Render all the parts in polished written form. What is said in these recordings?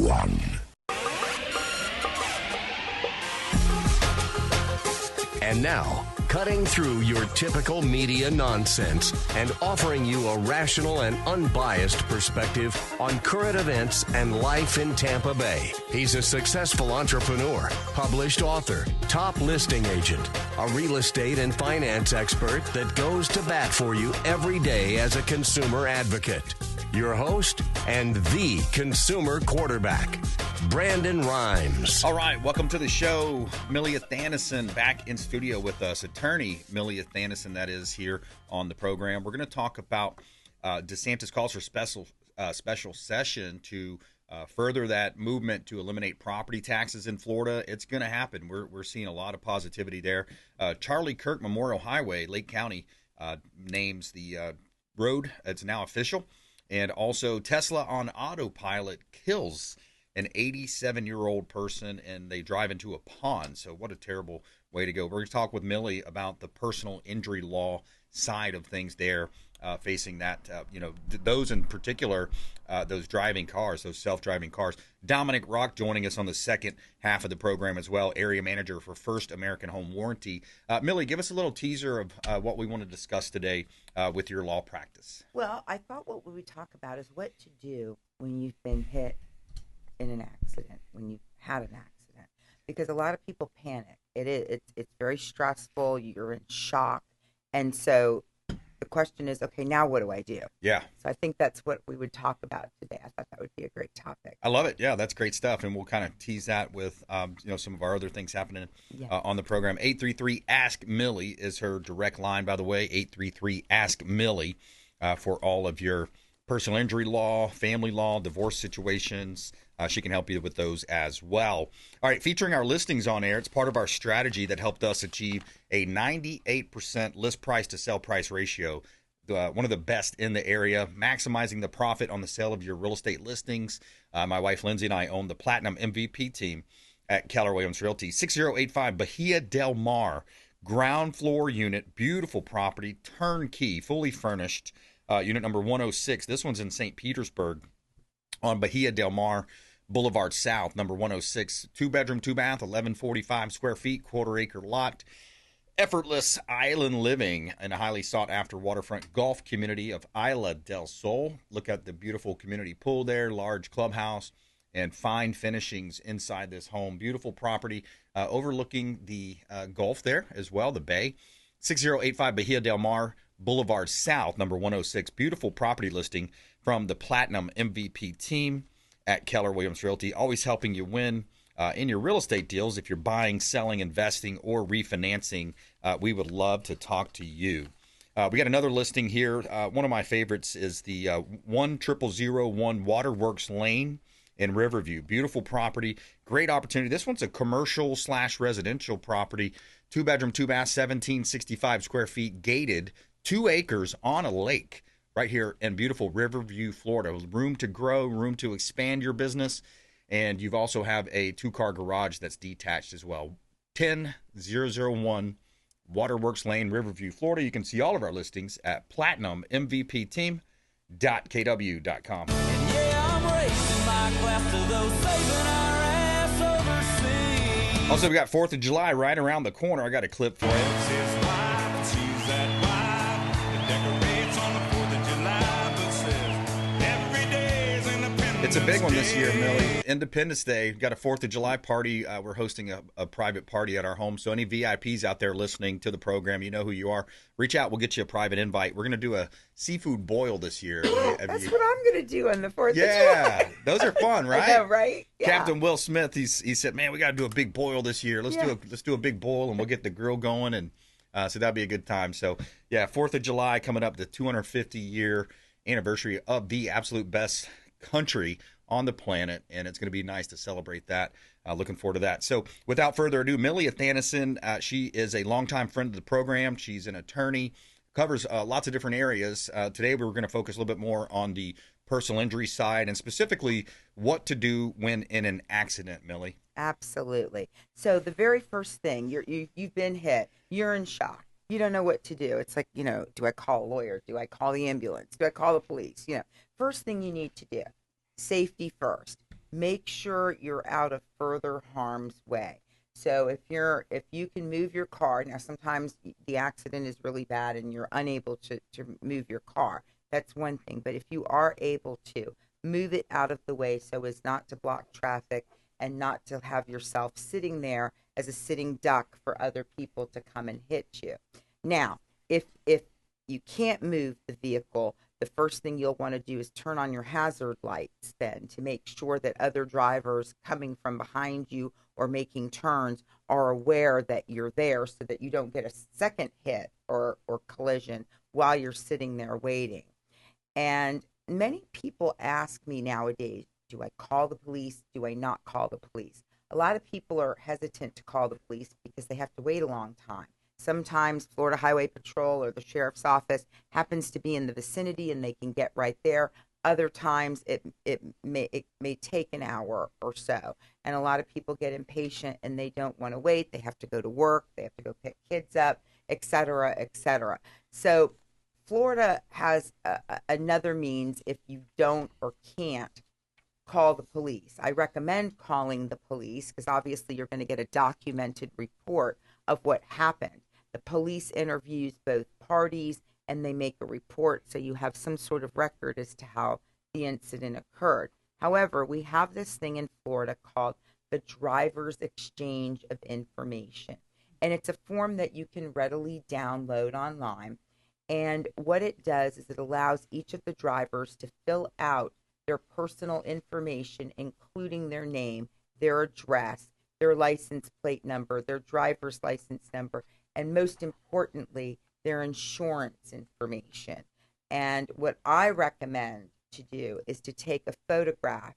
one. And now, cutting through your typical media nonsense and offering you a rational and unbiased perspective on current events and life in Tampa Bay. He's a successful entrepreneur, published author, top listing agent, a real estate and finance expert that goes to bat for you every day as a consumer advocate. Your host and the consumer quarterback, Brandon Rimes. All right, welcome to the show. Millie Athanason back in studio with us. Attorney Millie Athanason, that is, here on the program. We're going to talk about DeSantis calls for special session to further that movement to eliminate property taxes in Florida. It's going to happen. We're seeing a lot of positivity there. Charlie Kirk Memorial Highway, Lake County, names the road. It's now official. And also Tesla on autopilot kills an 87-year-old person, and they drive into a pond. So what a terrible way to go. We're going to talk with Millie about the personal injury law side of things there, facing that, those in particular, those driving cars, those self-driving cars. Dominic Rock joining us on the second half of the program as well, area manager for First American Home Warranty. Millie, give us a little teaser of what we want to discuss today with your law practice. Well, I thought what we would talk about is what to do when you've been hit in an accident, when you've had an accident, because a lot of people panic. It's very stressful. You're in shock. And so the question is, okay, now what do I do? Yeah. So I think that's what we would talk about today. I thought that would be a great topic. I love it. Yeah, that's great stuff. And we'll kind of tease that with, some of our other things happening on the program. 833-ASK-MILLIE is her direct line, by the way, 833-ASK-MILLIE for all of your personal injury law, family law, divorce situations. She can help you with those as well. All right, featuring our listings on air, it's part of our strategy that helped us achieve a 98% list price to sell price ratio, one of the best in the area, maximizing the profit on the sale of your real estate listings. My wife Lindsay and I own the Platinum MVP team at Keller Realty. 6085 Bahia Del Mar, ground floor unit, beautiful property, turnkey, fully furnished. Unit number 106. This one's in St. Petersburg on Bahia Del Mar Boulevard South, number 106. 2-bedroom, 2-bath, 1145 square feet, quarter-acre lot. Effortless island living in a highly sought-after waterfront golf community of Isla del Sol. Look at the beautiful community pool there, large clubhouse, and fine finishings inside this home. Beautiful property overlooking the Gulf there as well, the bay. 6085 Bahia Del Mar Boulevard South, number 106. Beautiful property listing from the Platinum MVP team at Keller Williams Realty, always helping you win in your real estate deals. If you're buying, selling, investing, or refinancing, we would love to talk to you. We got another listing here. One of my favorites is the 10001 Waterworks Lane in Riverview. Beautiful property, great opportunity. This one's a commercial/residential property, 2-bedroom, 2-bath, 1765 square feet, gated, 2 acres on a lake right here in beautiful Riverview, Florida. Room to grow, room to expand your business, and you've also have a 2-car garage that's detached as well. 10001 Waterworks Lane, Riverview, Florida. You can see all of our listings at platinummvpteam.kw.com. Also, we got 4th of July right around the corner. I got a clip for you. It's a big one this year, Millie. Independence Day. Got a 4th of July party. We're hosting a private party at our home. So any VIPs out there listening to the program, you know who you are. Reach out. We'll get you a private invite. We're going to do a seafood boil this year. That's what I'm going to do on the 4th of July. Yeah. Those are fun, right? I know, right? Yeah. Captain Will Smith, he said, man, we got to do a big boil this year. Let's do a big boil, and we'll get the grill going. And so that'll be a good time. So, yeah, 4th of July coming up, the 250-year anniversary of the absolute best country on the planet, and it's going to be nice to celebrate that. Looking forward to that. So without further ado, Millie Athanason, she is a longtime friend of the program. She's an attorney, covers lots of different areas. Today we're going to focus a little bit more on the personal injury side and specifically what to do when in an accident, Millie. Absolutely. So the very first thing, you've been hit, you're in shock. You don't know what to do. It's like, do I call a lawyer? Do I call the ambulance? Do I call the police? First thing you need to do, safety first. make sure you're out of further harm's way. So if you can move your car, now sometimes the accident is really bad and you're unable to move your car. That's one thing. But if you are able to, move it out of the way so as not to block traffic and not to have yourself sitting there as a sitting duck for other people to come and hit you. Now, if you can't move the vehicle, the first thing you'll want to do is turn on your hazard lights then to make sure that other drivers coming from behind you or making turns are aware that you're there so that you don't get a second hit or collision while you're sitting there waiting. And many people ask me nowadays, do I call the police? Do I not call the police? A lot of people are hesitant to call the police because they have to wait a long time. Sometimes Florida Highway Patrol or the sheriff's office happens to be in the vicinity and they can get right there. Other times it may take an hour or so. And a lot of people get impatient and they don't want to wait. They have to go to work. They have to go pick kids up, et cetera, et cetera. So Florida has another means if you don't or can't call the police. I recommend calling the police because obviously you're going to get a documented report of what happened. The police interviews both parties and they make a report so you have some sort of record as to how the incident occurred. However, we have this thing in Florida called the Driver's Exchange of Information. And it's a form that you can readily download online. And what it does is it allows each of the drivers to fill out their personal information, including their name, their address, their license plate number, their driver's license number, and most importantly, their insurance information. And what I recommend to do is to take a photograph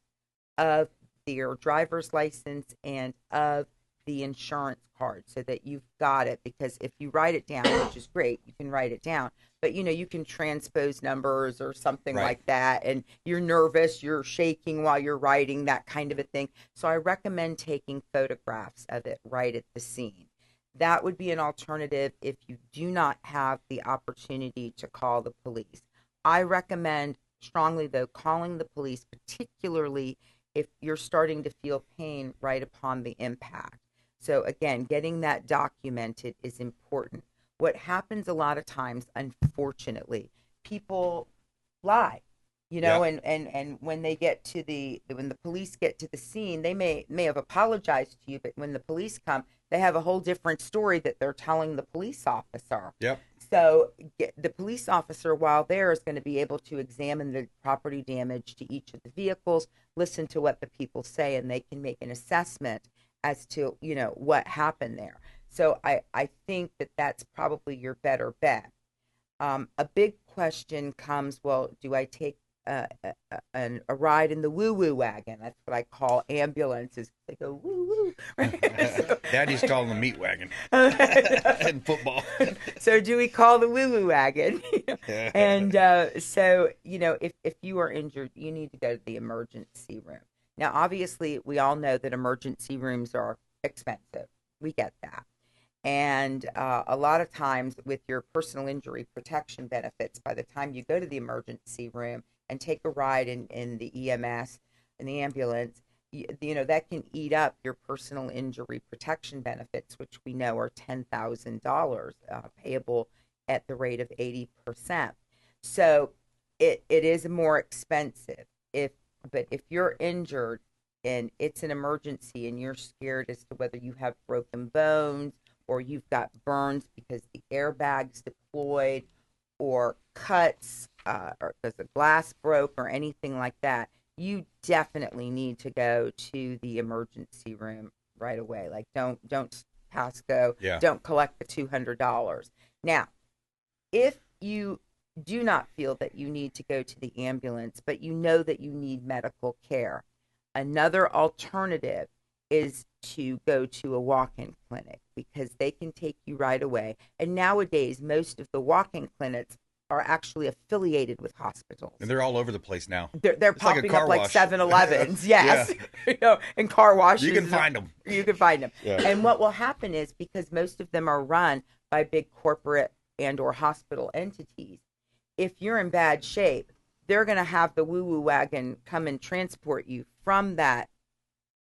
of their driver's license and of the insurance card so that you've got it, because if you write it down, which is great, you can write it down, but you can transpose numbers or something like that, and you're nervous, you're shaking while you're writing, that kind of a thing. So I recommend taking photographs of it right at the scene. That would be an alternative if you do not have the opportunity to call the police. I recommend strongly, though, calling the police, particularly if you're starting to feel pain right upon the impact. So again, getting that documented is important. What happens a lot of times, unfortunately, people lie, and when they get to when the police get to the scene, they may have apologized to you, but when the police come, they have a whole different story that they're telling the police officer. Yep. So the police officer, while there, is going to be able to examine the property damage to each of the vehicles, listen to what the people say, and they can make an assessment as to, what happened there. So I think that that's probably your better bet. A big question comes, well, do I take a ride in the woo-woo wagon? That's what I call ambulances. They go woo-woo. Right? Daddy's calling the meat wagon in football. So do we call the woo-woo wagon? And so, if you are injured, you need to go to the emergency room. Now, obviously, we all know that emergency rooms are expensive. We get that. And a lot of times with your personal injury protection benefits, by the time you go to the emergency room and take a ride in the EMS, in the ambulance, that can eat up your personal injury protection benefits, which we know are $10,000 payable at the rate of 80%. So it is more expensive. But if you're injured and it's an emergency and you're scared as to whether you have broken bones or you've got burns because the airbag's deployed or cuts or because the glass broke or anything like that, you definitely need to go to the emergency room right away. Like don't pass go. Yeah. Don't collect the $200. Now, if you do not feel that you need to go to the ambulance, but you know that you need medical care, another alternative is to go to a walk-in clinic because they can take you right away. And nowadays, most of the walk-in clinics are actually affiliated with hospitals. And they're all over the place now. They're popping like up like 7-Elevens, yes, and car washes. You can find them. You can find them. Yeah. And what will happen is, because most of them are run by big corporate and or hospital entities, if you're in bad shape, they're going to have the woo-woo wagon come and transport you from that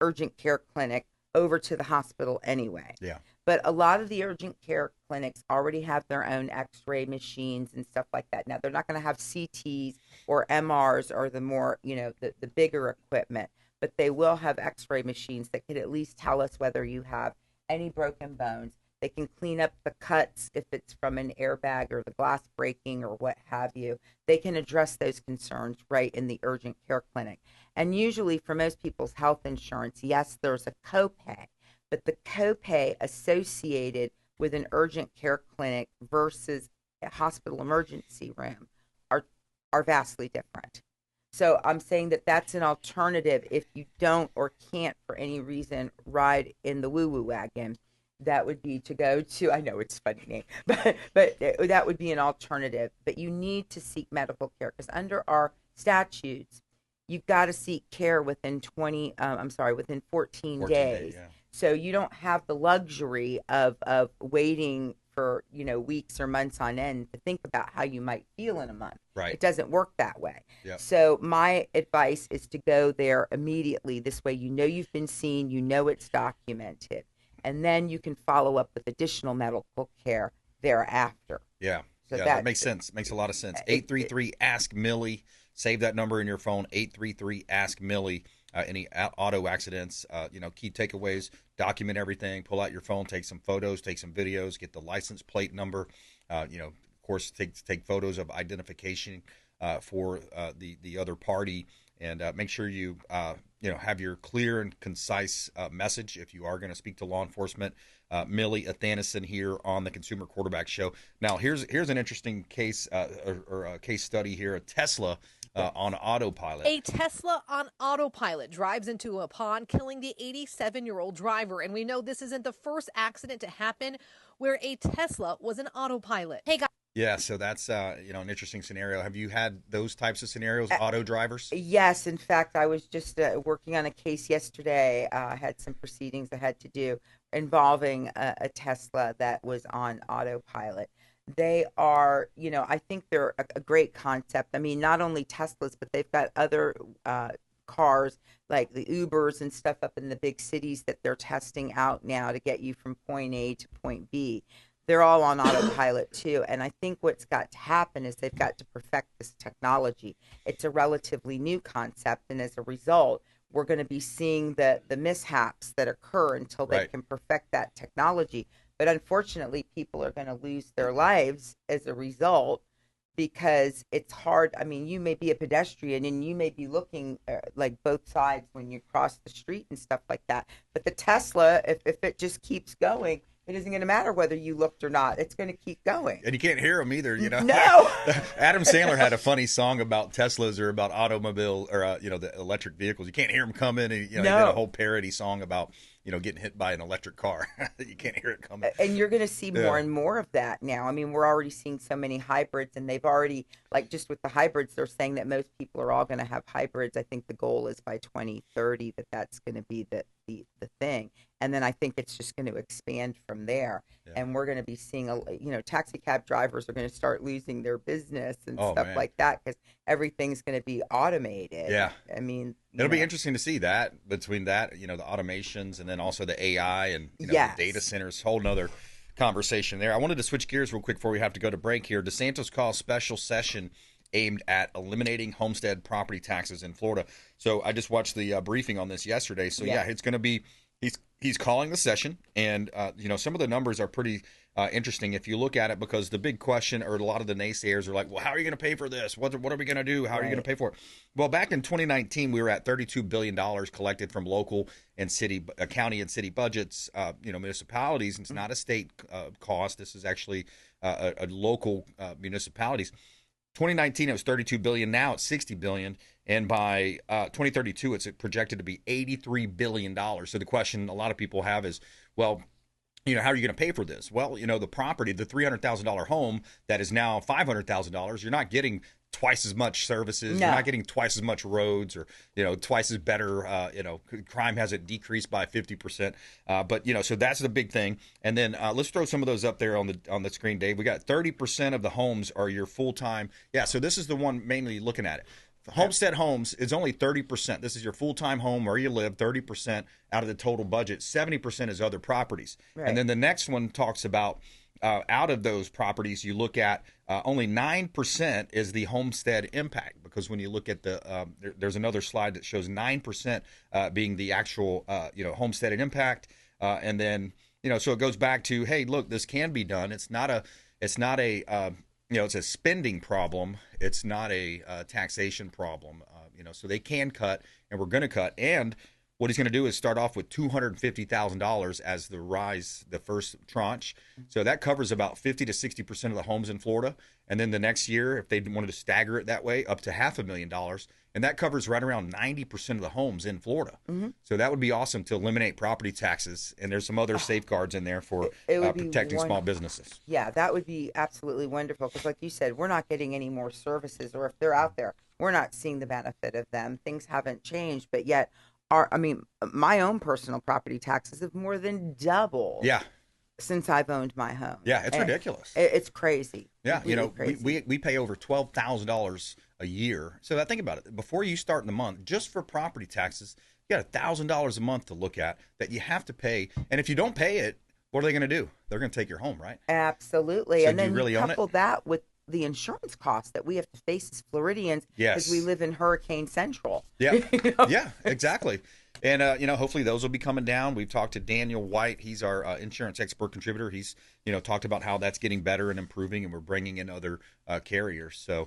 urgent care clinic over to the hospital anyway. Yeah. But a lot of the urgent care clinics already have their own x-ray machines and stuff like that. Now, they're not going to have CTs or MRs or the more, the bigger equipment, but they will have x-ray machines that can at least tell us whether you have any broken bones. They can clean up the cuts if it's from an airbag or the glass breaking or what have you. They can address those concerns right in the urgent care clinic. And usually for most people's health insurance, yes, there's a copay, but the copay associated with an urgent care clinic versus a hospital emergency room are vastly different. So I'm saying that that's an alternative if you don't or can't for any reason ride in the woo-woo wagon. That would be to go to, I know it's a funny name, but that would be an alternative. But you need to seek medical care because under our statutes, you've got to seek care within 14 days. Yeah. So you don't have the luxury of waiting for, weeks or months on end to think about how you might feel in a month. Right. It doesn't work that way. Yep. So my advice is to go there immediately. This way, you've been seen, it's documented. And then you can follow up with additional medical care thereafter. Yeah. So that makes sense. Makes a lot of sense. 833-ASK-MILLIE. Save that number in your phone, 833-ASK-MILLIE. Any auto accidents, key takeaways, document everything, pull out your phone, take some photos, take some videos, get the license plate number, of course, take photos of identification for the other party, and make sure you have your clear and concise message if you are going to speak to law enforcement. Millie Athanason here on the Consumer Quarterback Show. Now, here's an interesting case or a case study here. A Tesla on autopilot. A Tesla on autopilot drives into a pond, killing the 87-year-old driver. And we know this isn't the first accident to happen where a Tesla was an autopilot. Hey, guys. Yeah, so that's an interesting scenario. Have you had those types of scenarios, auto drivers? Yes. In fact, I was just working on a case yesterday. I had some proceedings I had to do involving a Tesla that was on autopilot. They are, I think they're a great concept. I mean, not only Teslas, but they've got other cars like the Ubers and stuff up in the big cities that they're testing out now to get you from point A to point B. They're all on autopilot too. And I think what's got to happen is they've got to perfect this technology. It's a relatively new concept. And as a result, we're going to be seeing the mishaps that occur until they can perfect that technology. But unfortunately, people are going to lose their lives as a result because it's hard. I mean, you may be a pedestrian and you may be looking like both sides when you cross the street and stuff like that. But the Tesla, if it just keeps going, it isn't going to matter whether you looked or not. It's going to keep going. And you can't hear them either, No. Adam Sandler had a funny song about Teslas or about automobile or, the electric vehicles. You can't hear them coming. And, he did a whole parody song about, getting hit by an electric car. You can't hear it coming. And you're going to see more and more of that now. I mean, we're already seeing so many hybrids, and they've already, like just with the hybrids, they're saying that most people are all going to have hybrids. I think the goal is by 2030 that's going to be the thing. And then I think it's just going to expand from there. Yeah. And we're going to be seeing, taxi cab drivers are going to start losing their business and stuff like that because everything's going to be automated. Yeah. I mean, it'll be interesting to see that between that, the automations and then also the AI and, the data centers, whole nother conversation there. I wanted to switch gears real quick before we have to go to break here. DeSantis calls special session aimed at eliminating homestead property taxes in Florida. So I just watched the briefing on this yesterday. So it's going to be, he's calling the session, and some of the numbers are pretty interesting if you look at it, because the big question, or a lot of the naysayers are like, well, how are you going to pay for this? What are we going to do? How are you going to pay for it? Well, back in 2019, we were at $32 billion collected from local and county and city budgets, municipalities. It's not a state cost. This is actually a local municipalities. 2019, it was $32 billion. Now it's $60 billion. And by 2032, it's projected to be $83 billion. So the question a lot of people have is, well, how are you going to pay for this? Well, the property, the $300,000 home that is now $500,000, you're not getting twice as much services. No. You're not getting twice as much roads, or twice as better. Crime hasn't decreased by 50%. But so that's the big thing. And then let's throw some of those up there on the screen, Dave. We got 30% of the homes are your full time. Yeah. So this is the one mainly looking at it. Homestead homes is only 30%. This is your full-time home where you live, 30% out of the total budget. 70% is other properties. Right. And then the next one talks about out of those properties, you look at only 9% is the homestead impact, because when you look at there's another slide that shows 9% being the actual homestead impact, and then so it goes back to, hey, look, this can be done. It's not a it's a spending problem. It's not a taxation problem. So they can cut, and we're going to cut. And what he's going to do is start off with $250,000 as the first tranche. So that covers about 50 to 60% of the homes in Florida. And then the next year, if they wanted to stagger it that way, up to $500,000. And that covers right around 90% of the homes in Florida. Mm-hmm. So that would be awesome to eliminate property taxes. And there's some other safeguards in there for protecting small businesses. Yeah, that would be absolutely wonderful. Because like you said, we're not getting any more services. Or if they're out there, we're not seeing the benefit of them. Things haven't changed. But yet, my own personal property taxes have more than doubled. Yeah. Since I've owned my home. Yeah, it's ridiculous. It's crazy. Yeah, crazy. we pay over $12,000 a year. So think about it. Before you start in the month, just for property taxes, you got $1,000 a month to look at that you have to pay. And if you don't pay it, what are they going to do? They're going to take your home, right? Absolutely. So and then you really couple that with the insurance costs that we have to face as Floridians, because we live in Hurricane Central. Yeah, yeah, exactly. And, hopefully those will be coming down. We've talked to Daniel White. He's our insurance expert contributor. He's, talked about how that's getting better and improving, and we're bringing in other carriers. So,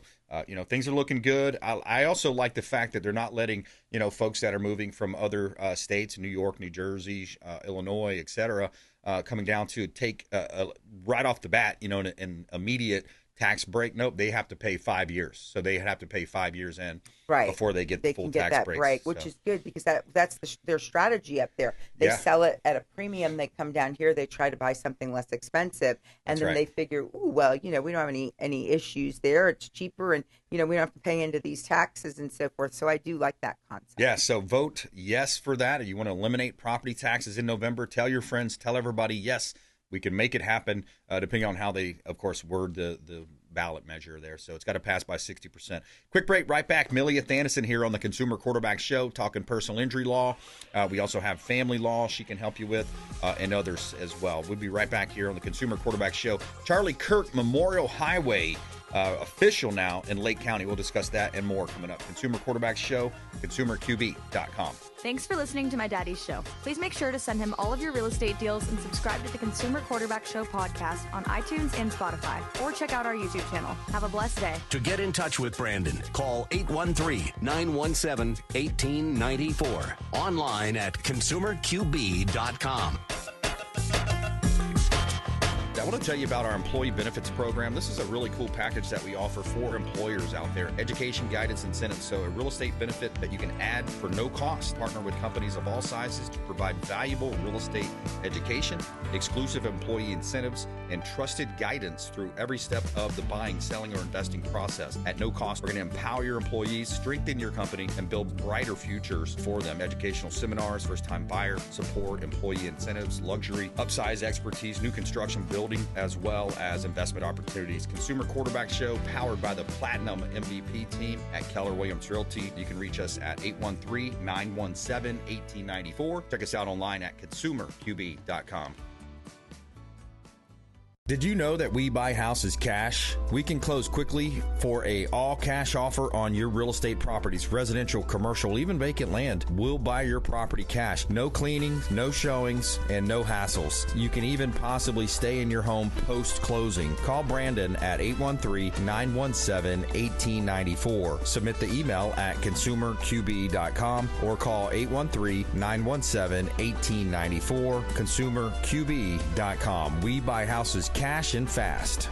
things are looking good. I also like the fact that they're not letting, folks that are moving from other states, New York, New Jersey, Illinois, et cetera, coming down to take right off the bat, an immediate tax break. Nope, they have to pay 5 years. So they have to pay 5 years in before they get the full tax break. Which is good, because that's their strategy up there. They sell it at a premium. They come down here, they try to buy something less expensive, and then they figure, ooh, well, we don't have any issues there. It's cheaper, and we don't have to pay into these taxes and so forth. So I do like that concept. Yeah, so vote yes for that. If you want to eliminate property taxes in November, tell your friends, tell everybody, yes, we can make it happen, depending on how they, of course, word the ballot measure there. So it's got to pass by 60%. Quick break, right back. Millie Athanason here on the Consumer Quarterback Show, talking personal injury law. We also have family law she can help you with, and others as well. We'll be right back here on the Consumer Quarterback Show. Charlie Kirk Memorial Highway, official now in Lake County. We'll discuss that and more coming up. Consumer Quarterback Show, consumerqb.com. Thanks for listening to my daddy's show. Please make sure to send him all of your real estate deals and subscribe to the Consumer Quarterback Show podcast on iTunes and Spotify, or check out our YouTube channel. Have a blessed day. To get in touch with Brandon, call 813-917-1894. Online at consumerqb.com. I want to tell you about our employee benefits program. This is a really cool package that we offer for employers out there. Education, guidance, incentives. So a real estate benefit that you can add for no cost. Partner with companies of all sizes to provide valuable real estate education, exclusive employee incentives, and trusted guidance through every step of the buying, selling, or investing process at no cost. We're going to empower your employees, strengthen your company, and build brighter futures for them. Educational seminars, first-time buyer support, employee incentives, luxury, upsize expertise, new construction, building, as well as investment opportunities. Consumer Quarterback Show, powered by the Platinum MVP team at Keller Williams Realty. You can reach us at 813-917-1894. Check us out online at consumerqb.com. Did you know that we buy houses cash? We can close quickly for a all-cash offer on your real estate properties, residential, commercial, even vacant land. We'll buy your property cash. No cleaning, no showings, and no hassles. You can even possibly stay in your home post-closing. Call Brandon at 813-917-1894. Submit the email at consumerqb.com or call 813-917-1894. consumerqb.com. We buy houses cash and fast.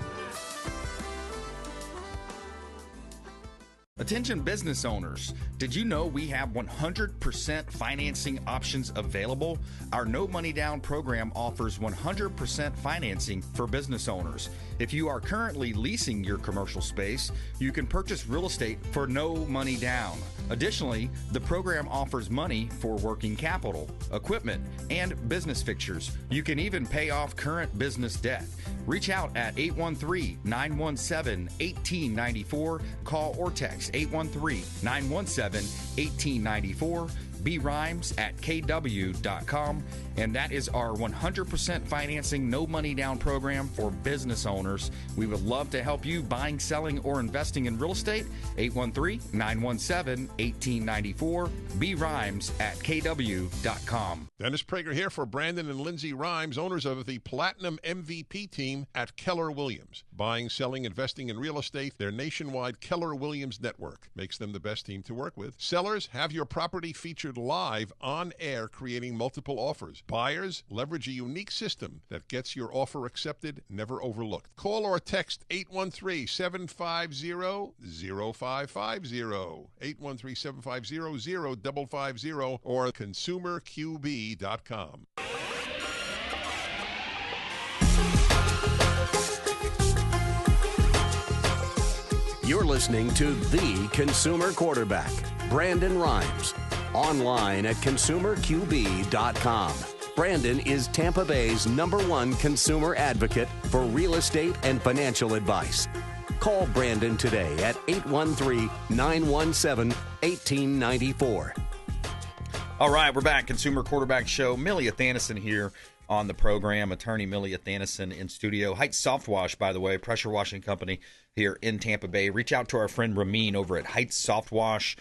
Attention business owners, did you know we have 100% financing options available? Our no money down program offers 100% financing for business owners. If you are currently leasing your commercial space, you can purchase real estate for no money down. Additionally, the program offers money for working capital, equipment, and business fixtures. You can even pay off current business debt. Reach out at 813-917-1894. Call or text 813-917-1894. BRimes at KW.com. And that is our 100% financing, no money down program for business owners. We would love to help you buying, selling, or investing in real estate. 813-917-1894. BRimes at KW.com. Dennis Prager here for Brandon and Lindsay Rimes, owners of the Platinum MVP team at Keller Williams. Buying, selling, investing in real estate, their nationwide Keller Williams network makes them the best team to work with. Sellers, have your property featured live on air, creating multiple offers. Buyers, leverage a unique system that gets your offer accepted, never overlooked. Call or text 813-750-0550, 813-750-0550, or consumerqb.com. You're listening to the Consumer Quarterback, Brandon Rimes. Online at consumerqb.com. Brandon is Tampa Bay's #1 consumer advocate for real estate and financial advice. Call Brandon today at 813-917-1894. All right, we're back. Consumer Quarterback Show. Millie Athanason here on the program. Attorney Millie Athanason in studio. Heights Soft Wash, by the way, pressure washing company here in Tampa Bay. Reach out to our friend Ramin over at Heights Soft Wash,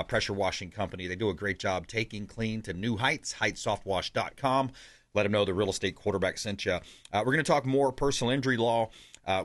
pressure washing company. They do a great job taking clean to new heights. HeightsSoftWash.com. Let them know the real estate quarterback sent you. We're going to talk more personal injury law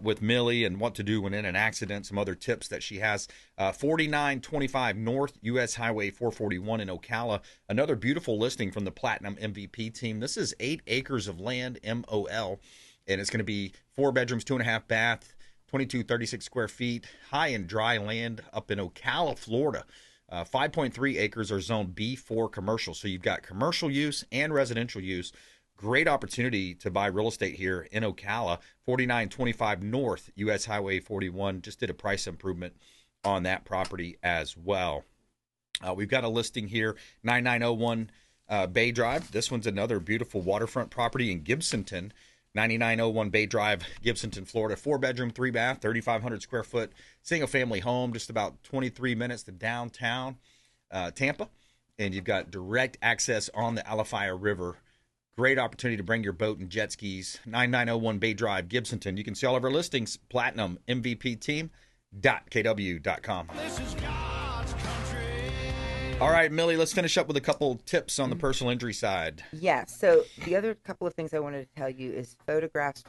with Millie and what to do when in an accident, some other tips that she has. 4925 North US Highway 441 in Ocala. Another beautiful listing from the Platinum MVP team. This is 8 acres of land, MOL, and it's going to be 4 bedrooms, 2.5 bath, 2236 square feet, high and dry land up in Ocala, Florida. 5.3 acres are zoned B4 commercial. So you've got commercial use and residential use. Great opportunity to buy real estate here in Ocala. 4925 North US Highway 41. Just did a price improvement on that property as well. We've got a listing here, 9901 Bay Drive. This one's another beautiful waterfront property in Gibsonton. 9901 Bay Drive, Gibsonton, Florida. 4 bedroom, 3 bath, 3,500 square foot, single family home, just about 23 minutes to downtown Tampa. And you've got direct access on the Alafaya River. Great opportunity to bring your boat and jet skis. 9901 Bay Drive, Gibsonton. You can see all of our listings, Platinum MVP Team.kw.com. This is God's country. All right, Millie, let's finish up with a couple tips on the personal injury side. Yeah, so the other couple of things I wanted to tell you is photographs.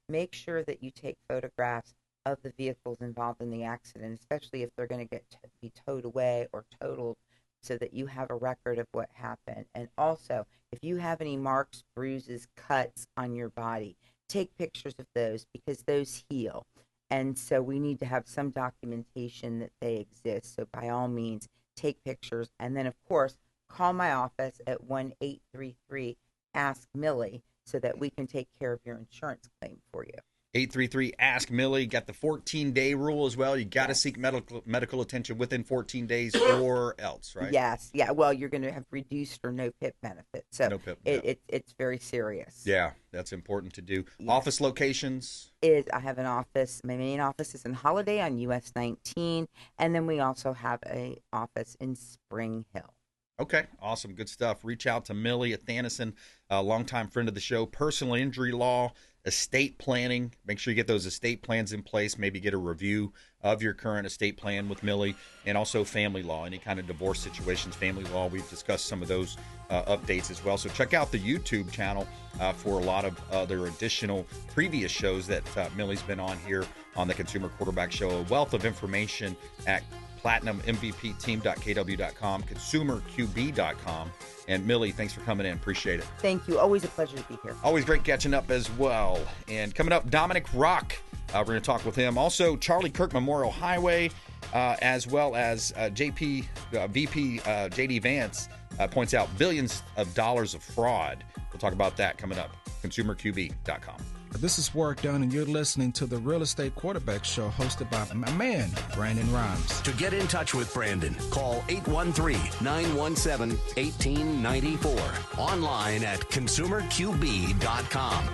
Make sure that you take photographs of the vehicles involved in the accident, especially if they're going to be towed away or totaled, so that you have a record of what happened. And also, if you have any marks, bruises, cuts on your body, take pictures of those because those heal. And so we need to have some documentation that they exist. So by all means, take pictures. And then, of course, call my office at 1-833-ASK-MILLIE so that we can take care of your insurance claim for you. 833-ASK-MILLIE. Got the 14-day rule as well. You got to seek medical attention within 14 days or else, right? Yes. Yeah. Well, you're going to have reduced or no PIP benefit. So no PIP, it's very serious. Yeah, that's important to do. Yeah. Office locations? I have an office. My main office is in Holiday on US 19. And then we also have an office in Spring Hill. Okay, awesome. Good stuff. Reach out to Millie Athanason, a longtime friend of the show. Personal injury law, estate planning. Make sure you get those estate plans in place. Maybe get a review of your current estate plan with Millie. And also family law, any kind of divorce situations, family law. We've discussed some of those updates as well. So check out the YouTube channel for a lot of other additional previous shows that Millie's been on here on the Consumer Quarterback Show. A wealth of information at PlatinumMVPTeam.kw.com, ConsumerQB.com. And Millie, thanks for coming in. Appreciate it. Thank you. Always a pleasure to be here. Always great catching up as well. And coming up, Dominic Rock. We're going to talk with him. Also, Charlie Kirk Memorial Highway, as well as VP J.D. Vance points out billions of dollars of fraud. We'll talk about that coming up. ConsumerQB.com. This is Work Done, and you're listening to the Real Estate Quarterback Show hosted by my man, Brandon Rimes. To get in touch with Brandon, call 813-917-1894. Online at consumerqb.com.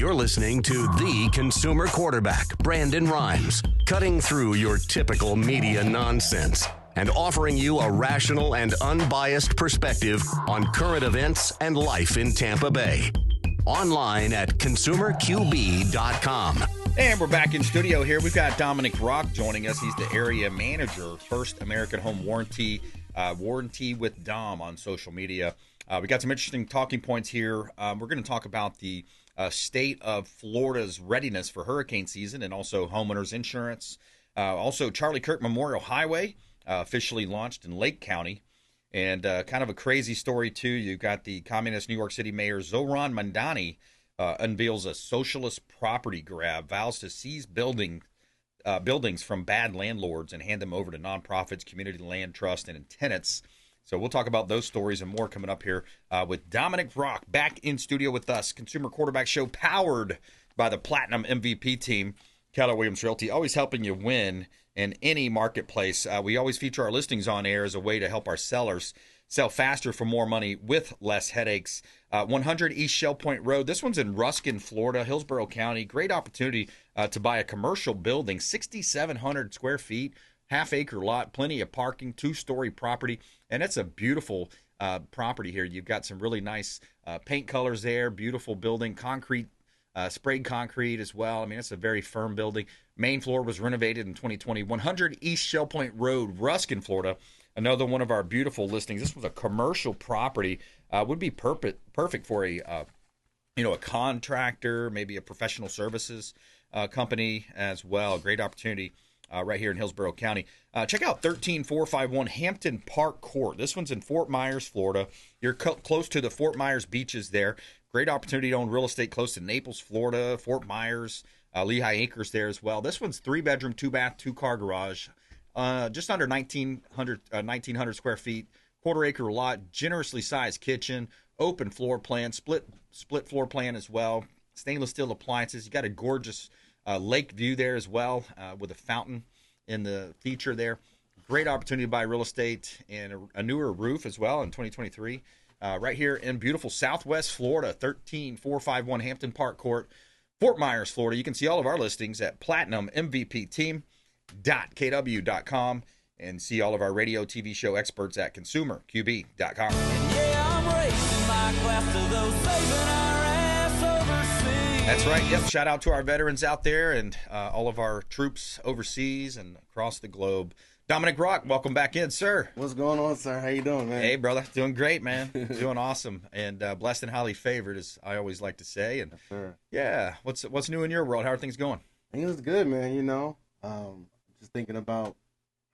You're listening to the consumer quarterback, Brandon Rimes, cutting through your typical media nonsense and offering you a rational and unbiased perspective on current events and life in Tampa Bay. Online at consumerqb.com. And we're back in studio here. We've got Dominic Rock joining us. He's the area manager, First American Home Warranty, Warranty with Dom on social media. We got some interesting talking points here. We're going to talk about the state of Florida's readiness for hurricane season and also homeowners insurance. Also, Charlie Kirk Memorial Highway officially launched in Lake County. And kind of a crazy story, too. You've got the communist New York City Mayor Zohran Mamdani unveils a socialist property grab, vows to seize buildings from bad landlords and hand them over to nonprofits, community land trust, and tenants. So we'll talk about those stories and more coming up here with Dominic Rock back in studio with us. Consumer Quarterback Show powered by the Platinum MVP team, Keller Williams Realty, always helping you win in any marketplace. We always feature our listings on air as a way to help our sellers sell faster for more money with less headaches. 100 East Shell Point Road. This one's in Ruskin, Florida, Hillsborough County. Great opportunity to buy a commercial building, 6,700 square feet, half-acre lot, plenty of parking, two-story property, and it's a beautiful property here. You've got some really nice paint colors there, beautiful building, concrete, sprayed concrete as well. I mean, it's a very firm building. Main floor was renovated in 2020. 100 East Shell Point Road, Ruskin, Florida. Another one of our beautiful listings. This was a commercial property. Would be perfect for a contractor, maybe a professional services company as well. Great opportunity right here in Hillsborough County. Check out 13451 Hampton Park Court. This one's in Fort Myers, Florida. You're close to the Fort Myers beaches there. Great opportunity to own real estate close to Naples, Florida, Fort Myers, Lehigh Acres there as well. This one's 3-bedroom, 2-bath, 2-car garage. Just under 1,900 square feet, quarter-acre lot, generously sized kitchen, open floor plan, split floor plan as well, stainless steel appliances. You got a gorgeous lake view there as well with a fountain in the feature there. Great opportunity to buy real estate and a newer roof as well in 2023. Right here in beautiful Southwest Florida, 13451 Hampton Park Court, Fort Myers, Florida. You can see all of our listings at PlatinumMVPTeam.kw.com and see all of our radio TV show experts at ConsumerQB.com. That's right. Yep. Shout out to our veterans out there and all of our troops overseas and across the globe. Dominic Rock, welcome back in, sir. What's going on, sir? How you doing, man? Hey, brother. Doing great, man. Doing awesome. And blessed and highly favored, as I always like to say. And yes, sir. Yeah, what's new in your world? How are things going? Things good, man. Just thinking about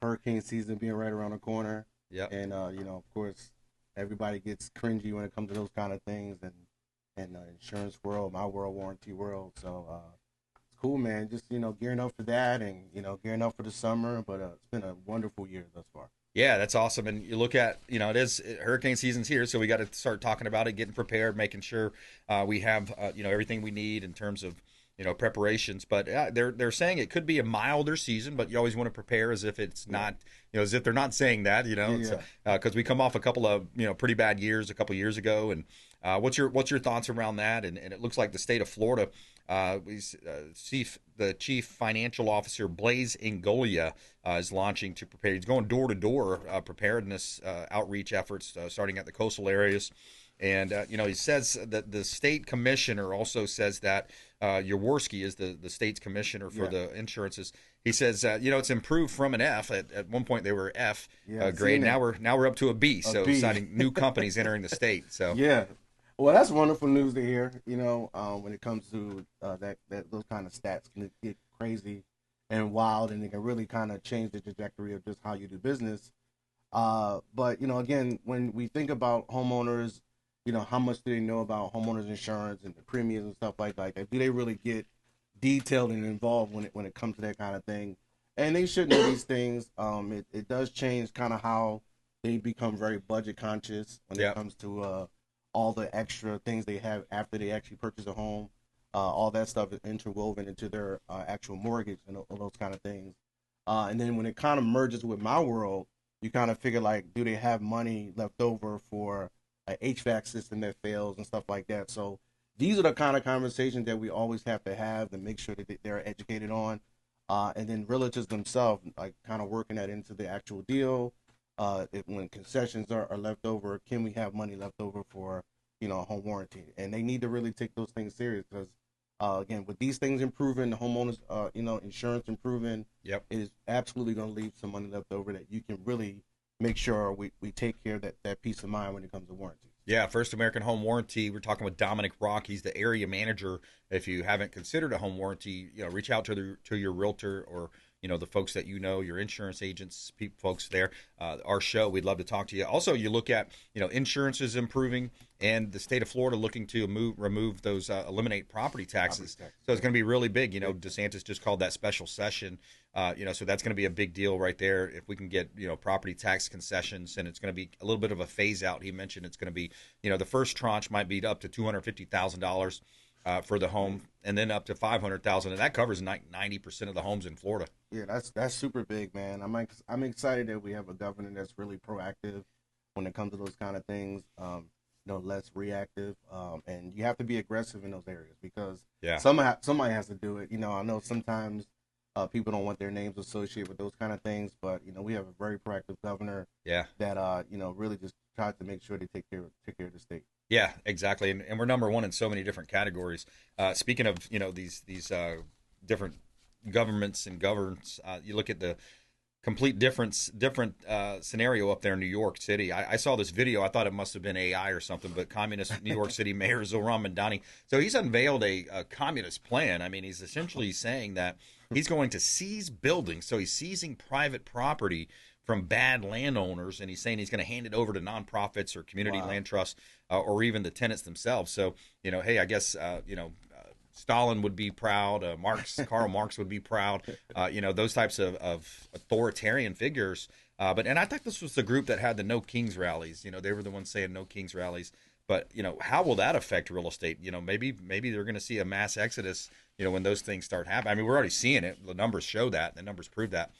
hurricane season being right around the corner. Yeah. And of course, everybody gets cringy when it comes to those kind of things, and insurance world, my world, warranty world. So it's cool, man. Just gearing up for that, and gearing up for the summer. But it's been a wonderful year thus far. Yeah, that's awesome. And you look at, hurricane season's here, so we got to start talking about it, getting prepared, making sure we have everything we need in terms of preparations. But they're saying it could be a milder season, but you always want to prepare as if it's not, as if they're not saying that, because we come off a couple of pretty bad years a couple of years ago. And what's your thoughts around that? And it looks like the state of Florida, we see the chief financial officer Blaise Ingolia is launching to prepare. He's going door to door preparedness outreach efforts starting at the coastal areas. And, he says that the state commissioner also says that Jaworski is the state's commissioner for the insurances. He says, it's improved from an F. At one point they were F grade. Now we're up to a B. Signing new companies entering the state. So yeah. Well, that's wonderful news to hear. When it comes to that those kind of stats can get crazy and wild, and it can really kind of change the trajectory of just how you do business. But again, when we think about homeowners, how much do they know about homeowners insurance and the premiums and stuff like that? Do they really get detailed and involved when it comes to that kind of thing? And they should know these things. It does change kind of how they become very budget conscious when it comes to all the extra things they have after they actually purchase a home. All that stuff is interwoven into their actual mortgage and all those kind of things. And then when it kind of merges with my world, you kind of figure do they have money left over for an HVAC system that fails and stuff like that? So these are the kind of conversations that we always have to make sure that they're educated on. And then realtors themselves, like kind of working that into the actual deal. When concessions are left over, can we have money left over for, a home warranty? And they need to really take those things serious because, again, with these things improving, the homeowners, insurance improving, Yep. it is absolutely going to leave some money left over that you can really make sure we take care of that peace of mind when it comes to warranty. Yeah, First American Home Warranty. We're talking with Dominic Rock. He's the area manager. If you haven't considered a home warranty, reach out to your realtor or the folks that your insurance agents, folks there. Our show, we'd love to talk to you. Also, you look at insurance is improving, and the state of Florida looking to remove those eliminate property taxes. So it's going to be really big. DeSantis just called that special session. So that's going to be a big deal right there. If we can get property tax concessions, and it's going to be a little bit of a phase out. He mentioned it's going to be the first tranche might be up to $250,000 for the home, and then up to $500,000, and that covers 90% of the homes in Florida. Yeah, that's super big, man. I'm excited that we have a governor that's really proactive when it comes to those kind of things. Less reactive, and you have to be aggressive in those areas because somebody has to do it. I know sometimes people don't want their names associated with those kind of things, but we have a very proactive governor. That really just tries to make sure they take care of the state. Yeah, exactly, and we're number one in so many different categories. Speaking of these different governments and governance, you look at the complete different scenario up there in New York City. I saw this video. I thought it must have been AI or something, but communist New York City Mayor Zohran Mamdani. So he's unveiled a communist plan. I mean, he's essentially saying that he's going to seize buildings. So he's seizing private property from bad landowners, and he's saying he's going to hand it over to nonprofits or community land trusts or even the tenants themselves. So, hey, I guess, Stalin would be proud. Karl Marx would be proud. Those types of authoritarian figures. And I thought this was the group that had the No Kings rallies. They were the ones saying No Kings rallies. But how will that affect real estate? Maybe they're going to see a mass exodus. When those things start happening. I mean, we're already seeing it. The numbers show that. The numbers prove that.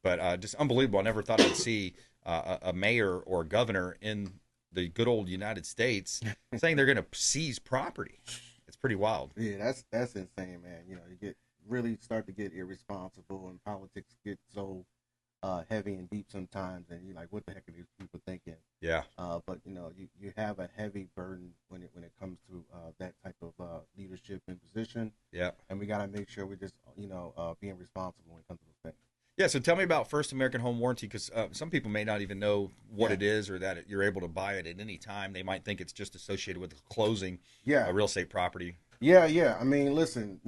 But just unbelievable. I never thought I'd see a mayor or a governor in the good old United States saying they're going to seize property. It's pretty wild. Yeah, that's insane, man. You start to get irresponsible, and politics get so heavy and deep sometimes, and you're like, what the heck are these people thinking? Yeah. But you have a heavy burden when it comes to that type of leadership and position. Yeah. And we got to make sure we're just being responsible when it comes to those things. Yeah, so tell me about First American Home Warranty, because some people may not even know what it is or that you're able to buy it at any time. They might think it's just associated with closing a real estate property. Yeah. I mean, listen,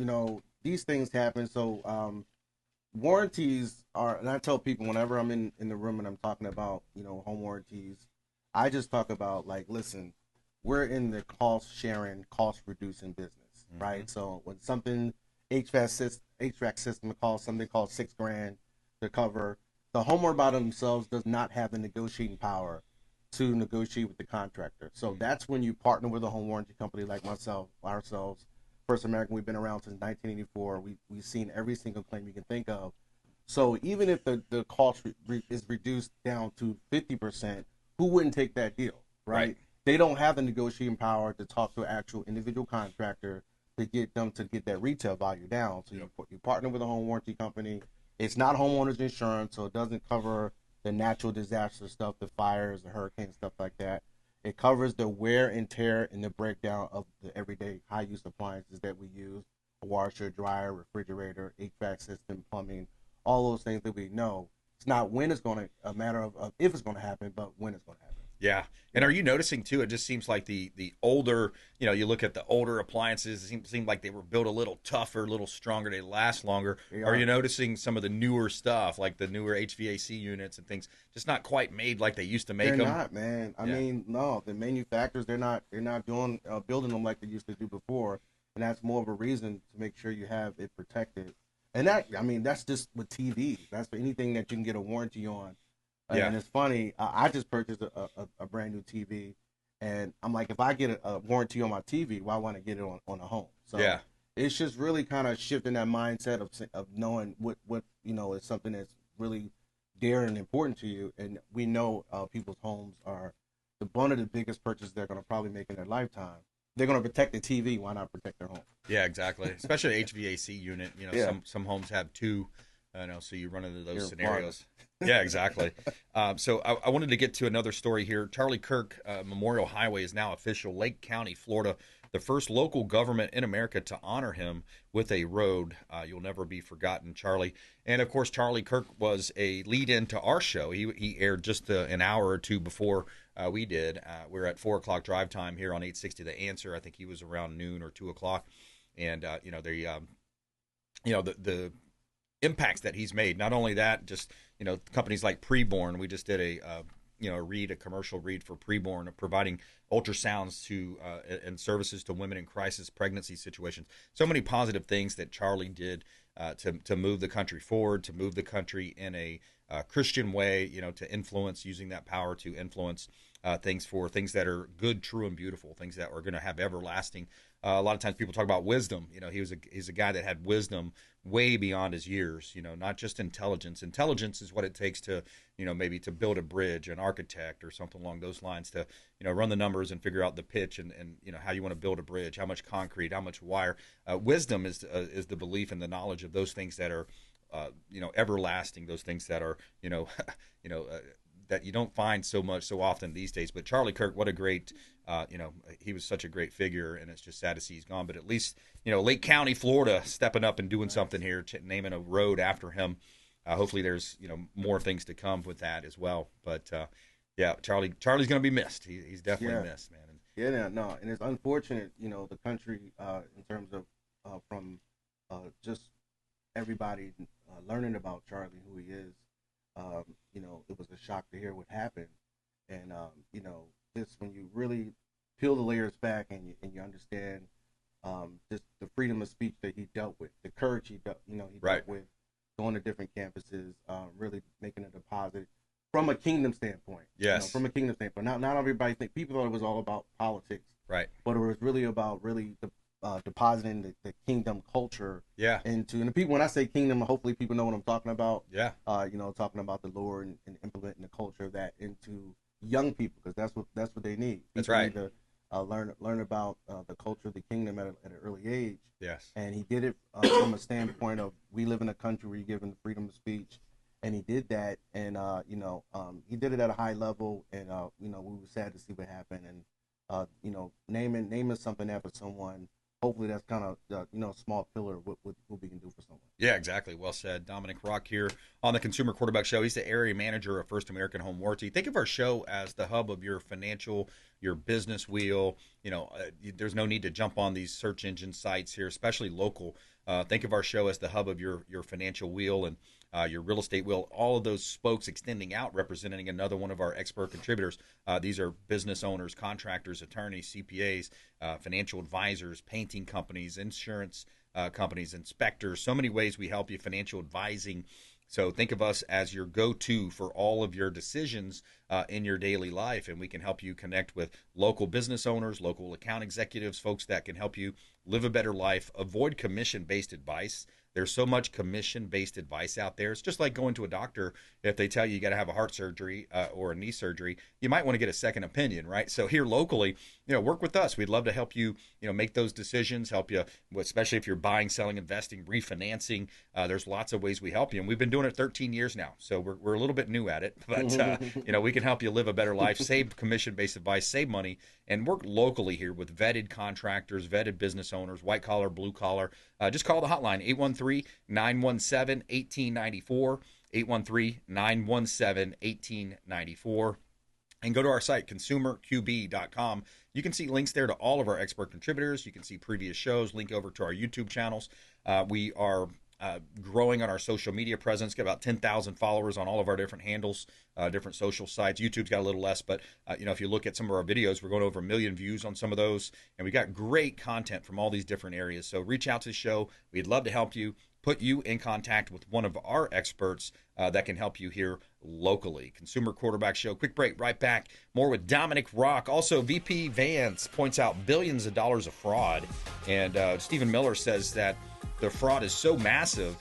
these things happen. So warranties are, and I tell people whenever I'm in the room and I'm talking about, home warranties, I just talk about, like, listen, we're in the cost-sharing, cost-reducing business, right? So when something, HVAC system costs something called $6,000 to cover, the homeowner by themselves does not have the negotiating power to negotiate with the contractor. So that's when you partner with a home warranty company like ourselves, First American. We've been around since 1984. We've seen every single claim you can think of. So even if the cost is reduced down to 50%, who wouldn't take that deal, right? They don't have the negotiating power to talk to an actual individual contractor to get them to get that retail value down. So you partner with a home warranty company. It's not homeowners insurance, so it doesn't cover the natural disaster stuff, the fires, the hurricanes, stuff like that. It covers the wear and tear and the breakdown of the everyday high-use appliances that we use: a washer, dryer, refrigerator, HVAC system, plumbing, all those things that we know. It's not when it's going to, a matter of if it's going to happen, but when it's going to happen. Yeah. And are you noticing, too, it just seems like the older, you look at the older appliances, it seemed like they were built a little tougher, a little stronger, they last longer. Are you noticing some of the newer stuff, like the newer HVAC units and things, just not quite made like they used to make them? They're not, man. I mean, no, the manufacturers, they're not doing building them like they used to do before. And that's more of a reason to make sure you have it protected. And that's just with TVs. That's for anything that you can get a warranty on. And it's funny, I just purchased a brand new TV, and I'm like, if I get a warranty on my TV, why want to get it on a home? So it's just really kind of shifting that mindset of knowing what is something that's really dear and important to you. And we know people's homes are one of the biggest purchases they're going to probably make in their lifetime. they're going to protect the TV. Why not protect their home? Yeah, exactly. Especially an HVAC unit. You know, some homes have two. So you run into those scenarios. Yeah, exactly. So I wanted to get to another story here. Charlie Kirk Memorial Highway is now official. Lake County, Florida, the first local government in America to honor him with a road. You'll never be forgotten, Charlie. And, of course, Charlie Kirk was a lead-in to our show. He aired just an hour or two before we did. We're at 4 o'clock drive time here on 860 The Answer. I think he was around noon or 2 o'clock. And, the impacts that he's made. Not only that, just companies like Preborn. We just did a commercial read for Preborn, providing ultrasounds to and services to women in crisis pregnancy situations. So many positive things that Charlie did to move the country forward, to move the country in a Christian way. To influence, using that power to influence things that are good, true, and beautiful. Things that are going to have everlasting. A lot of times people talk about wisdom. He's a guy that had wisdom way beyond his years, not just intelligence. Intelligence is what it takes to, maybe to build a bridge, an architect or something along those lines, to, run the numbers and figure out the pitch and how you want to build a bridge, how much concrete, how much wire. Wisdom is the belief and the knowledge of those things that are, everlasting, those things that are, that you don't find so often these days. But Charlie Kirk, what a great, he was such a great figure, and it's just sad to see he's gone. But at least, Lake County, Florida, stepping up and doing something here, naming a road after him. Hopefully there's, more things to come with that as well. But, Charlie's going to be missed. He's definitely missed, man. And it's unfortunate, the country, in terms of from just everybody learning about Charlie, who he is. It was a shock to hear what happened, and just when you really peel the layers back and you understand just the freedom of speech that he dealt with, the courage he dealt with, going to different campuses, really making a deposit from a kingdom standpoint. Yes, from a kingdom standpoint. Not everybody people thought it was all about politics, right? But it was really about depositing the kingdom culture into, and the people, when I say kingdom, hopefully people know what I'm talking about. Talking about the Lord and implementing the culture of that into young people, because that's what they need. That's right. Need to learn about the culture of the kingdom at an early age. Yes. And he did it from a standpoint of, we live in a country where you're given freedom of speech, and he did that, and he did it at a high level, and we were sad to see what happened, and naming something after someone. Hopefully that's kind of, a small pillar of what we can do for someone. Yeah, exactly. Well said. Dominic Rock here on the Consumer Quarterback Show. He's the area manager of First American Home Warranty. Think of our show as the hub of your your business wheel. There's no need to jump on these search engine sites here, especially local. Think of our show as the hub of your financial wheel and your real estate wheel. All of those spokes extending out, representing another one of our expert contributors. These are business owners, contractors, attorneys, CPAs, financial advisors, painting companies, insurance companies, inspectors. So many ways we help you, financial advising. So think of us as your go-to for all of your decisions in your daily life, and we can help you connect with local business owners, local account executives, folks that can help you live a better life, avoid commission-based advice. There's so much commission-based advice out there. It's just like going to a doctor. If they tell you got to have a heart surgery or a knee surgery, you might want to get a second opinion, right? So here locally, work with us. We'd love to help you, make those decisions, help you, especially if you're buying, selling, investing, refinancing. There's lots of ways we help you. And we've been doing it 13 years now. So we're a little bit new at it. But, we can help you live a better life, save commission-based advice, save money, and work locally here with vetted contractors, vetted business owners, white collar, blue collar. Just call the hotline, 813-917-1894, 813-917-1894. And go to our site, consumerqb.com. You can see links there to all of our expert contributors. You can see previous shows, link over to our YouTube channels. We are growing on our social media presence, got about 10,000 followers on all of our different handles, different social sites. YouTube's got a little less, but if you look at some of our videos, we're going over 1 million views on some of those, and we got great content from all these different areas. So reach out to the show. We'd love to help you, put you in contact with one of our experts that can help you here locally. Consumer Quarterback Show. Quick break, right back. More with Dominic Rock. Also, VP Vance points out billions of dollars of fraud, and Stephen Miller says that the fraud is so massive,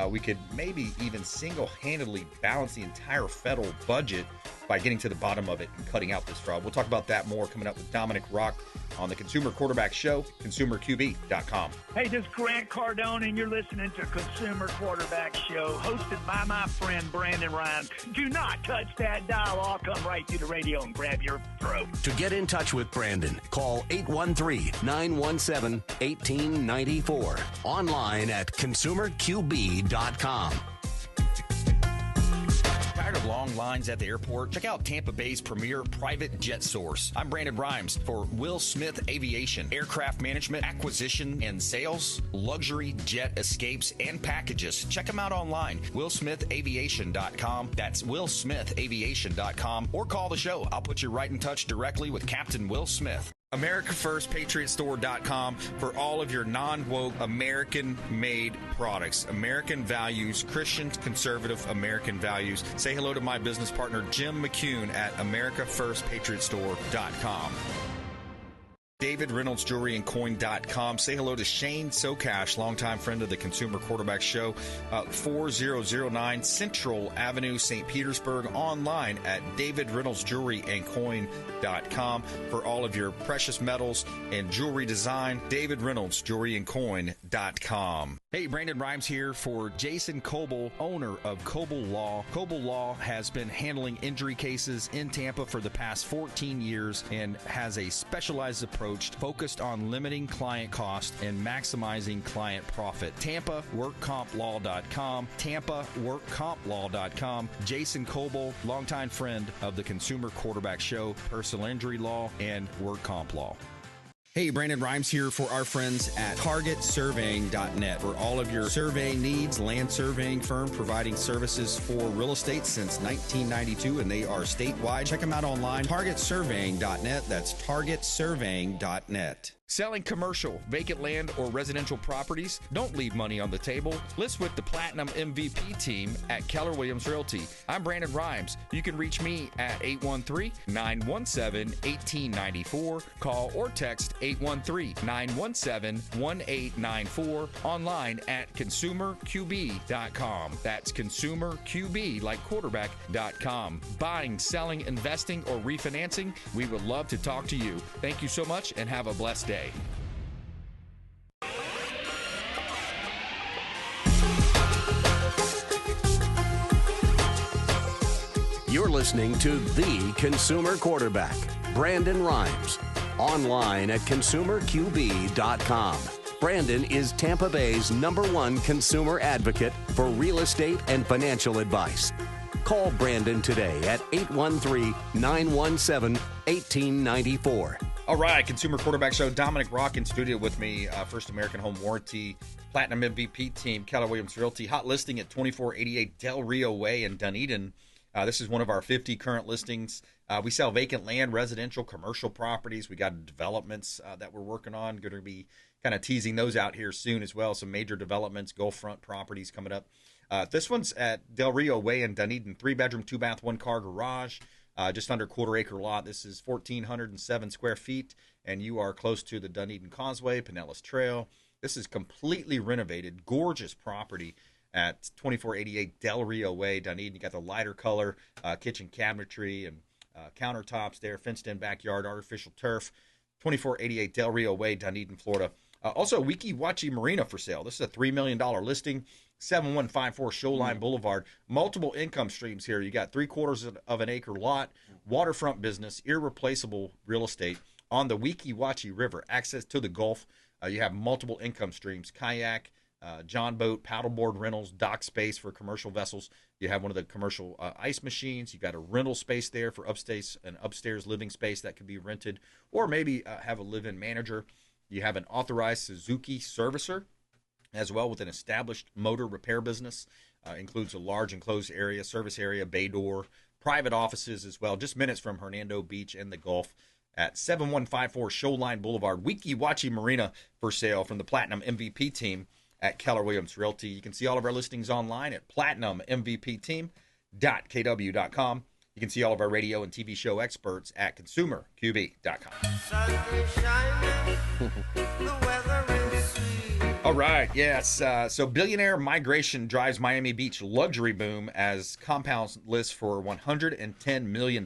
we could maybe even single-handedly balance the entire federal budget by getting to the bottom of it and cutting out this fraud. We'll talk about that more coming up with Dominic Rock on the Consumer Quarterback Show, consumerqb.com. Hey, this is Grant Cardone, and you're listening to Consumer Quarterback Show, hosted by my friend Brandon Rimes. Do not touch that dial. I'll come right through the radio and grab your throat. To get in touch with Brandon, call 813-917-1894. Online at consumerqb.com. Tired of long lines at the airport? Check out Tampa Bay's premier private jet source. I'm Brandon Rimes for Will Smith Aviation. Aircraft management, acquisition, and sales, luxury jet escapes, and packages. Check them out online. WillSmithAviation.com. That's WillSmithAviation.com. Or call the show. I'll put you right in touch directly with Captain Will Smith. AmericaFirstPatriotStore.com for all of your non-woke American-made products. American values, Christian, conservative American values. Say hello to my business partner, Jim McCune at AmericaFirstPatriotStore.com. David Reynolds Jewelry and Coin.com. Say hello to Shane Socash, longtime friend of the Consumer Quarterback Show, 4009 Central Avenue, St. Petersburg, online at David Reynolds Jewelry and Coin.com for all of your precious metals and jewelry design. David Reynolds Jewelry and Coin.com. Hey, Brandon Rimes here for Jason Coble, owner of Coble Law. Coble Law has been handling injury cases in Tampa for the past 14 years and has a specialized approach focused on limiting client cost and maximizing client profit. TampaWorkCompLaw.com. TampaWorkCompLaw.com. Jason Coble, longtime friend of the Consumer Quarterback Show, personal injury law, and work comp law. Hey, Brandon Rimes here for our friends at TargetSurveying.net for all of your surveying needs. Land surveying firm providing services for real estate since 1992, and they are statewide. Check them out online, TargetSurveying.net. That's TargetSurveying.net. Selling commercial, vacant land, or residential properties? Don't leave money on the table. List with the Platinum MVP team at Keller Williams Realty. I'm Brandon Rimes. You can reach me at 813-917-1894. Call or text 813-917-1894. Online at consumerqb.com. That's consumerqb, like quarterback.com. Buying, selling, investing, or refinancing? We would love to talk to you. Thank you so much and have a blessed day. You're listening to The Consumer Quarterback, Brandon Rimes. Online at consumerqb.com. Brandon is Tampa Bay's #1 consumer advocate for real estate and financial advice. Call Brandon today at 813-917-1894. All right, Consumer Quarterback Show. Dominic Rock in studio with me. First American Home Warranty, Platinum MVP team, Keller Williams Realty. Hot listing at 2488 Del Rio Way in Dunedin. This is one of our 50 current listings. We sell vacant land, residential, commercial properties. We got developments that we're working on. Going to be kind of teasing those out here soon as well. Some major developments, Gulfront properties coming up. This one's at Del Rio Way in Dunedin. 3-bedroom, 2-bath, 1-car garage. Just under quarter-acre lot. This is 1,407 square feet, and you are close to the Dunedin Causeway, Pinellas Trail. This is completely renovated, gorgeous property at 2488 Del Rio Way, Dunedin. You got the lighter color kitchen cabinetry and countertops there, fenced-in backyard, artificial turf. 2488 Del Rio Way, Dunedin, Florida. Also, Weeki Wachee Marina for sale. This is a $3 million listing. 7154 Shoreline Boulevard. Multiple income streams here. You got 3/4 of an acre lot, waterfront business, irreplaceable real estate on the Weeki Wachee River. Access to the Gulf. You have multiple income streams: kayak, john boat, paddleboard rentals, dock space for commercial vessels. You have one of the commercial ice machines. You got a rental space there for upstairs living space that could be rented, or maybe have a live-in manager. You have an authorized Suzuki servicer as well with an established motor repair business. Includes a large enclosed area, service area, bay door, private offices as well. Just minutes from Hernando Beach and the Gulf at 7154 Shoreline Boulevard. Weeki Wachee Marina for sale from the Platinum MVP team at Keller Williams Realty. You can see all of our listings online at platinummvpteam.kw.com. You can see all of our radio and TV show experts at consumerqb.com. Sun is shining, the weather is sweet. All right, yes. So billionaire migration drives Miami Beach luxury boom as compounds list for $110 million.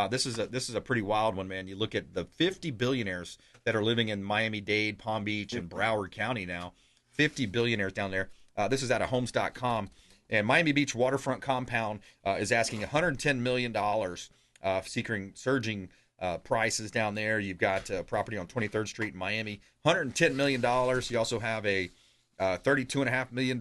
This is a pretty wild one, man. You look at the 50 billionaires that are living in Miami-Dade, Palm Beach, and Broward County now. 50 billionaires down there. This is out of Homes.com. And Miami Beach waterfront compound is asking $110 million, seeking surging prices down there. You've got property on 23rd Street in Miami, $110 million. You also have a $32.5 million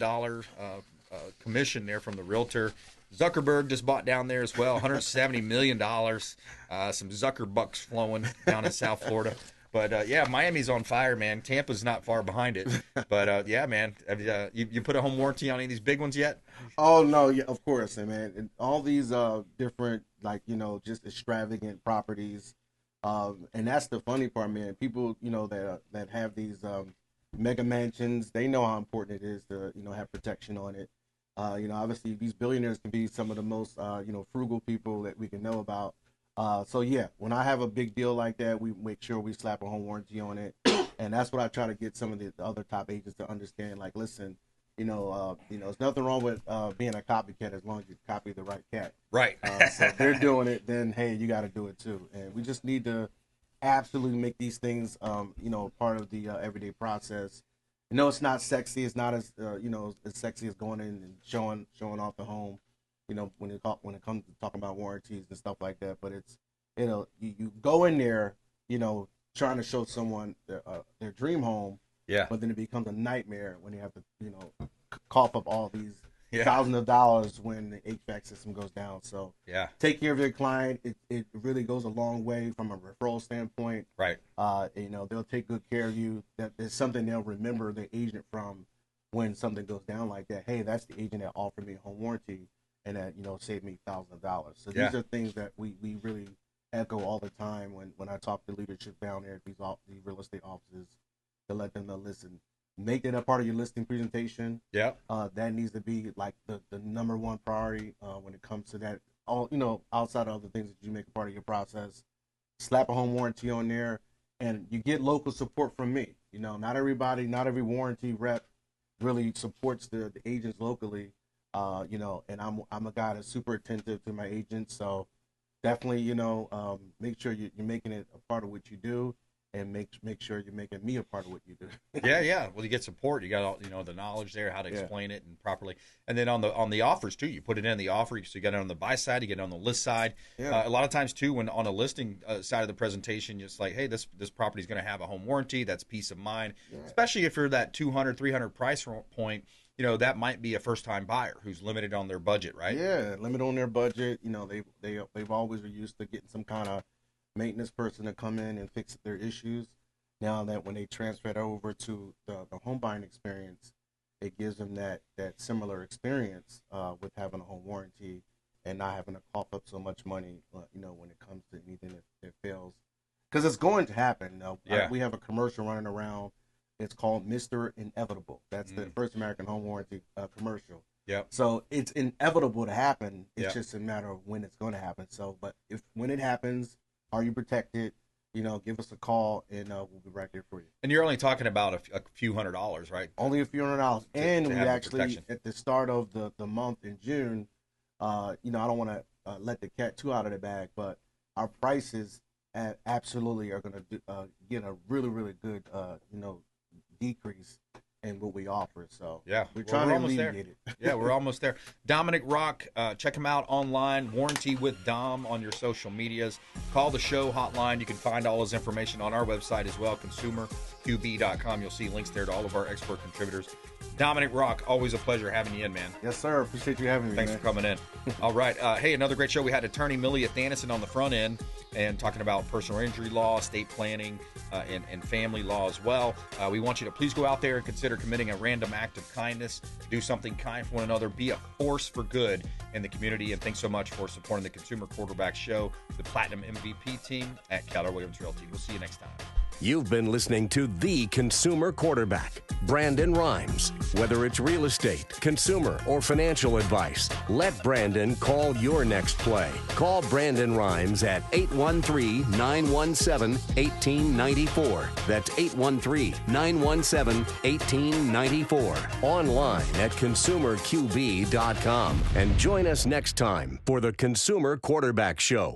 commission there from the realtor. Zuckerberg just bought down there as well, $170 million. Some Zucker bucks flowing down in South Florida. But, yeah, Miami's on fire, man. Tampa's not far behind it. But, yeah, man, have you put a home warranty on any of these big ones yet? Oh, no, yeah, of course, man. And all these different, like, you know, just extravagant properties. And that's the funny part, man. People, you know, that have these mega mansions, they know how important it is to, you know, have protection on it. You know, obviously, these billionaires can be some of the most, you know, frugal people that we can know about. So yeah, when I have a big deal like that, we make sure we slap a home warranty on it, and that's what I try to get some of the other top agents to understand. Like, listen, you know, there's nothing wrong with being a copycat as long as you copy the right cat. Right. So if they're doing it, then hey, you got to do it too. And we just need to absolutely make these things, you know, part of the everyday process. You know, it's not sexy. It's not as you know, as sexy as going in and showing off the home. You know, when it comes to talking about warranties and stuff like that, but it's, you know, you go in there, you know, trying to show someone their dream home, yeah. But then it becomes a nightmare when they have to, you know, cough up all these thousands of dollars when the HVAC system goes down. So yeah, take care of your client. It really goes a long way from a referral standpoint. Right. You know, they'll take good care of you. That is something they'll remember the agent from when something goes down like that. Hey, that's the agent that offered me a home warranty. And that, you know, saved me thousands of dollars. So these are things that we really echo all the time when I talk to leadership down there at these real estate offices, to let them know, listen, make that a part of your listing presentation. Yeah. That needs to be like the number one priority when it comes to that. All, you know, outside of other things that you make a part of your process, slap a home warranty on there, and you get local support from me. You know, not every warranty rep really supports the agents locally. You know, and I'm a guy that's super attentive to my agents, so definitely, you know, make sure you're making it a part of what you do, and make sure you're making me a part of what you do. yeah. Well, you get support. You got all, you know, the knowledge there, how to explain it and properly. And then on the offers too, you put it in the offer. So you get it on the buy side, you get it on the list side. Yeah. A lot of times too, when on a listing side of the presentation, it's like, hey, this property is going to have a home warranty. That's peace of mind, especially if you're that 200, 300 price point. You know, that might be a first-time buyer who's limited on their budget, right? Yeah, limited on their budget. You know, they've always been used to getting some kind of maintenance person to come in and fix their issues. Now that when they transfer it over to the home buying experience, it gives them that similar experience with having a home warranty and not having to cough up so much money, you know, when it comes to anything that fails. Because it's going to happen. We have a commercial running around. It's called Mr. Inevitable. That's the first American home warranty commercial. Yep. So it's inevitable to happen. It's just a matter of when it's going to happen. So, but when it happens, are you protected? You know, give us a call and we'll be right there for you. And you're only talking about a few $100s, right? Only a few $100. And we actually, at the start of the month in June, you know, I don't want to let the cat too out of the bag, but our prices absolutely are going to get a really, really good, you know, decrease in what we offer. So yeah, we're trying to alleviate it. Yeah, we're almost there. Dominic Rock, check him out online, Warranty with Dom on your social medias. Call the show hotline. You can find all his information on our website as well, consumerqb.com. You'll see links there to all of our expert contributors. Dominic Rock, always a pleasure having you in, man. Yes, sir. Appreciate you having me. Thanks for coming in. All right. Hey, another great show. We had attorney Millie Athanason on the front end and talking about personal injury law, estate planning, and family law as well. We want you to please go out there and consider committing a random act of kindness. Do something kind for one another. Be a force for good in the community. And thanks so much for supporting the Consumer Quarterback Show, the Platinum MVP team at Keller Williams Realty. We'll see you next time. You've been listening to The Consumer Quarterback, Brandon Rimes. Whether it's real estate, consumer, or financial advice, let Brandon call your next play. Call Brandon Rimes at 813-917-1894. That's 813-917-1894. Online at consumerqb.com. And join us next time for The Consumer Quarterback Show.